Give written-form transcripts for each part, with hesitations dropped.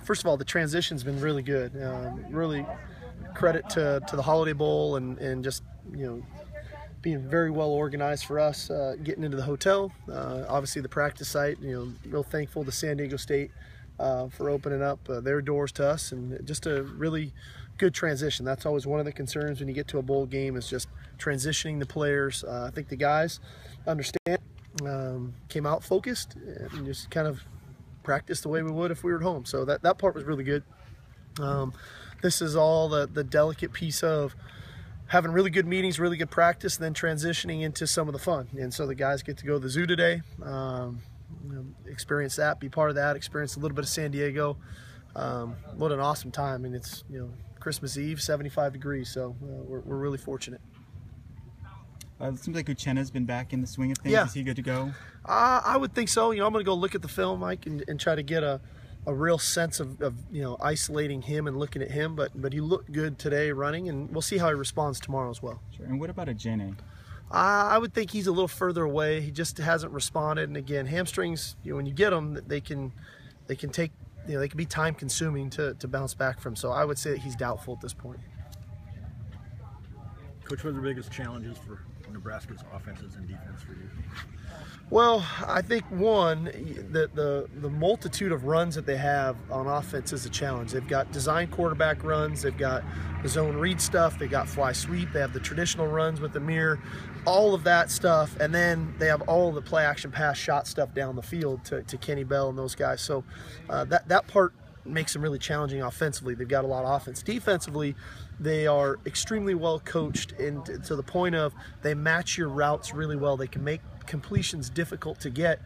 First of all, the transition's been really good. Really credit to the Holiday Bowl and just, being very well organized for us, getting into the hotel. Obviously the practice site, real thankful to San Diego State for opening up their doors to us, and just a really good transition. That's always one of the concerns when you get to a bowl game, is just transitioning the players. I think the guys understand, came out focused and just kind of practiced the way we would if we were at home. So that part was really good. This is all the delicate piece of having really good meetings, really good practice, and then transitioning into some of the fun. And so the guys get to go to the zoo today, experience that, be part of that, experience a little bit of San Diego. What an awesome time. And it's, Christmas Eve, 75 degrees, so we're really fortunate. It seems like Uchenna's been back in the swing of things. Yeah. Is he good to go? I would think so. I'm going to go look at the film, Mike, and try to get a real sense of isolating him and looking at him. But he looked good today running, and we'll see how he responds tomorrow as well. Sure. And what about Ajene? I would think he's a little further away. He just hasn't responded. And again, hamstrings, when you get them, they can take, they can be time consuming to bounce back from. So I would say that he's doubtful at this point. Coach, what are the biggest challenges for Nebraska's offenses and defense for you? Well, I think one, the multitude of runs that they have on offense is a challenge. They've got design quarterback runs, they've got the zone read stuff, they've got fly sweep, they have the traditional runs with the mirror, all of that stuff, and then they have all the play action pass shot stuff down the field to Kenny Bell and those guys. So that part makes them really challenging offensively. They've got a lot of offense. Defensively, they are extremely well coached, and to the point of they match your routes really well. They can make completions difficult to get.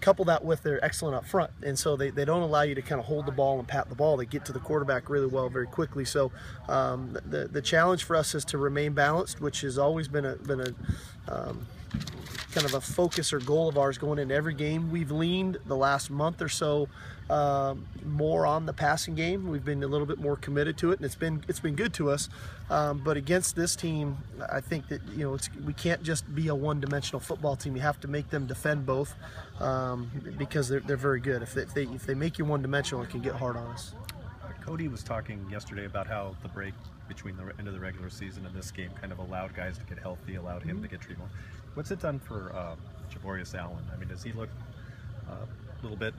Couple that with they're excellent up front, and so they don't allow you to kind of hold the ball and pat the ball. They get to the quarterback really well very quickly. So the challenge for us is to remain balanced, which has always been a kind of a focus or goal of ours going into every game. We've leaned the last month or so more on the passing game. We've been a little bit more committed to it, and it's been good to us. But against this team, I think that we can't just be a one-dimensional football team. You have to make them defend both because they're very good. If they make you one-dimensional, it can get hard on us. Cody was talking yesterday about how the break between the end of the regular season and this game kind of allowed guys to get healthy, allowed him to get treatment. What's it done for Javorius Allen? I mean, does he look a little bit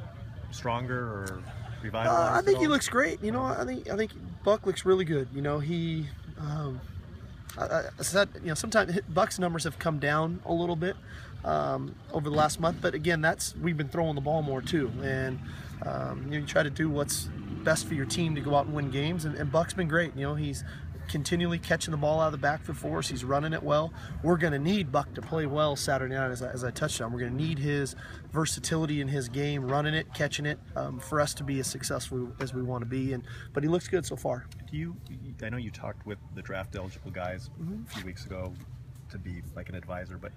stronger or revitalized? I think he looks great. I think Buck looks really good. He I said, sometimes Buck's numbers have come down a little bit over the last month, but again, we've been throwing the ball more too, and you try to do what's best for your team to go out and win games, and Buck's been great. He's continually catching the ball out of the backfield for us. He's running it well. We're going to need Buck to play well Saturday night, as I touched on. We're going to need his versatility in his game, running it, catching it, for us to be as successful as we want to be. But he looks good so far. I know you talked with the draft eligible guys a few weeks ago to be like an advisor, but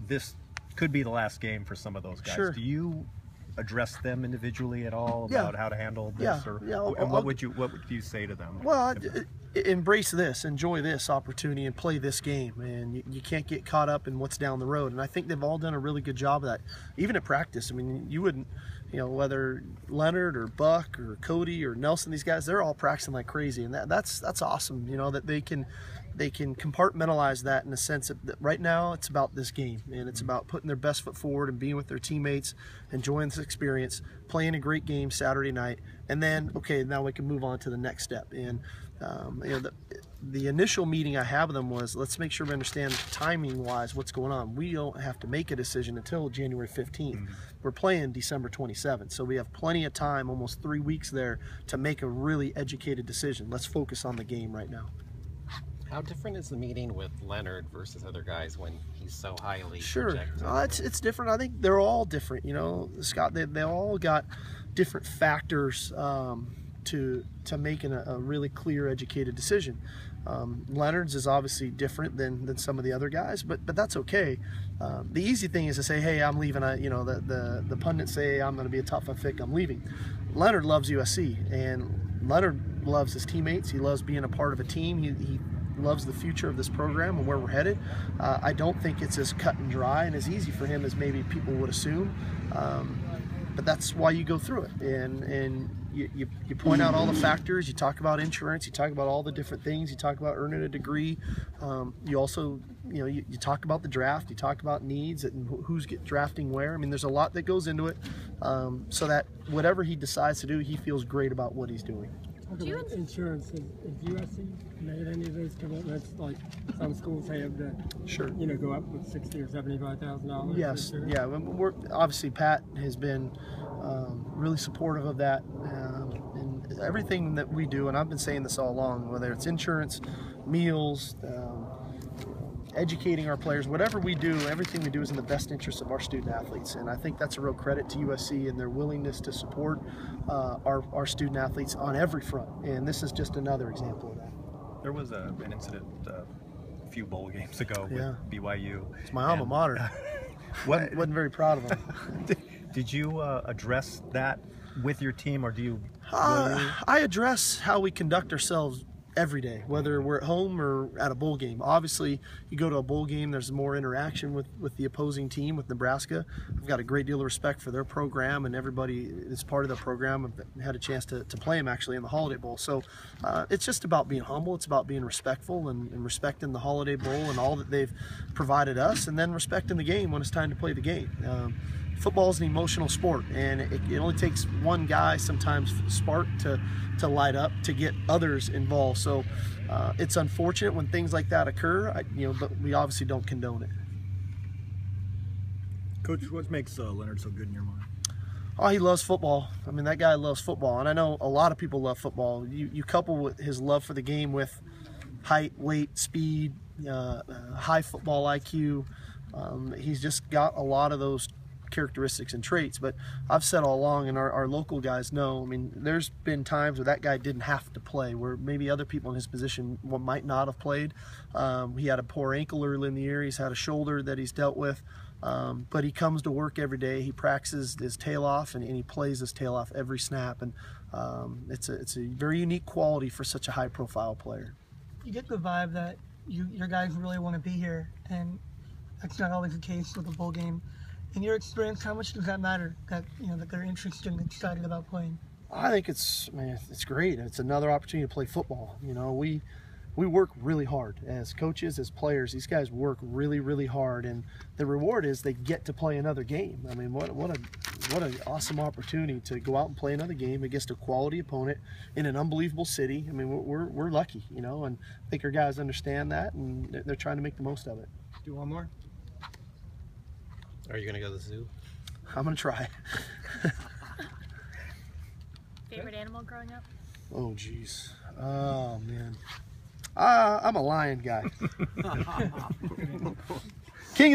this could be the last game for some of those guys. Sure. Do you address them individually at all about how to handle this? And what would you say to them? Well, embrace this, enjoy this opportunity, and play this game. And you can't get caught up in what's down the road. And I think they've all done a really good job of that, even at practice. I mean, you wouldn't, whether Leonard or Buck or Cody or Nelson, these guys, they're all practicing like crazy, and that's awesome. That they can compartmentalize that in the sense that right now it's about this game, and it's about putting their best foot forward and being with their teammates, enjoying this experience, playing a great game Saturday night, and then now we can move on to the next step. And the initial meeting I had with them was, let's make sure we understand timing wise what's going on. We don't have to make a decision until January 15th. We're playing December 27th, so we have plenty of time, almost 3 weeks there, to make a really educated decision. Let's focus on the game right now. How different is the meeting with Leonard versus other guys when he's so highly projected? It's different. I think they're all different. Scott, they all got different factors to making a really clear, educated decision. Leonard's is obviously different than some of the other guys, but that's okay. The easy thing is to say, hey, I'm leaving. The pundits say I'm going to be a top 5 pick, I'm leaving. Leonard loves USC, and Leonard loves his teammates. He loves being a part of a team. He loves the future of this program and where we're headed. I don't think it's as cut and dry and as easy for him as maybe people would assume. but that's why you go through it, and you point out all the factors. You talk about insurance, you talk about all the different things, you talk about earning a degree. You also, you talk about the draft, you talk about needs and who's drafting where. I mean, there's a lot that goes into it, so that whatever he decides to do, he feels great about what he's doing. Talk about insurance. Has USC made any of those commitments? Like some schools have to, sure, go up with $60,000 or $75,000. Yes, yeah. We're obviously, Pat has been really supportive of that, and everything that we do. And I've been saying this all along, whether it's insurance, meals, educating our players, whatever we do, everything we do is in the best interest of our student athletes. And I think that's a real credit to USC and their willingness to support our student athletes on every front. And this is just another example of that. There was an incident a few bowl games ago with BYU. It's my alma mater. Wasn't very proud of them. Did you address that with your team, or do you? I address how we conduct ourselves every day, whether we're at home or at a bowl game. Obviously, you go to a bowl game, there's more interaction with the opposing team, with Nebraska. I've got a great deal of respect for their program, and everybody that's part of the program. I've had a chance to play them actually in the Holiday Bowl. So it's just about being humble. It's about being respectful and respecting the Holiday Bowl and all that they've provided us, and then respecting the game when it's time to play the game. Football is an emotional sport, and it only takes one guy, sometimes spark, to light up, to get others involved. So it's unfortunate when things like that occur, but we obviously don't condone it. Coach, what makes Leonard so good in your mind? Oh, he loves football. I mean, that guy loves football, and I know a lot of people love football. You couple with his love for the game with height, weight, speed, high football IQ. He's just got a lot of those characteristics and traits. But I've said all along, and our local guys know, I mean, there's been times where that guy didn't have to play, where maybe other people in his position might not have played. He had a poor ankle early in the year. He's had a shoulder that he's dealt with, but he comes to work every day. He practices his tail off, and he plays his tail off every snap, and it's a very unique quality for such a high profile player. You get the vibe that your guys really want to be here, and that's not always the case with a bowl game. In your experience, how much does that matter, that that they're interested and excited about playing? I think it's great. It's another opportunity to play football. We work really hard as coaches, as players. These guys work really, really hard, and the reward is they get to play another game. I mean, what an awesome opportunity to go out and play another game against a quality opponent in an unbelievable city. I mean, we're lucky, and I think our guys understand that, and they're trying to make the most of it. Do one more. Are you going to go to the zoo? I'm going to try. Favorite animal growing up? Oh, geez. Oh, man. I'm a lion guy. King of